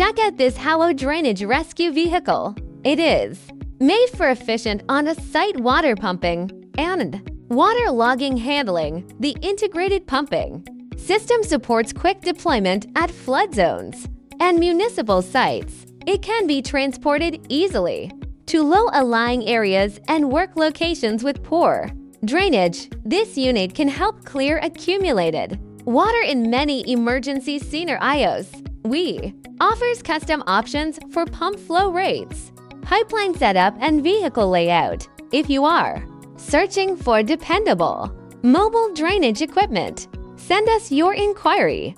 Check out this HOWO drainage rescue vehicle. It is made for efficient on-site water pumping and water-logging handling. The integrated pumping system supports quick deployment at flood zones and municipal sites. It can be transported easily to low-lying areas and work locations with poor drainage. This unit can help clear accumulated water in many emergency scenarios. We offers custom options for pump flow rates, pipeline setup, and vehicle layout. If you are searching for dependable mobile drainage equipment, send us your inquiry.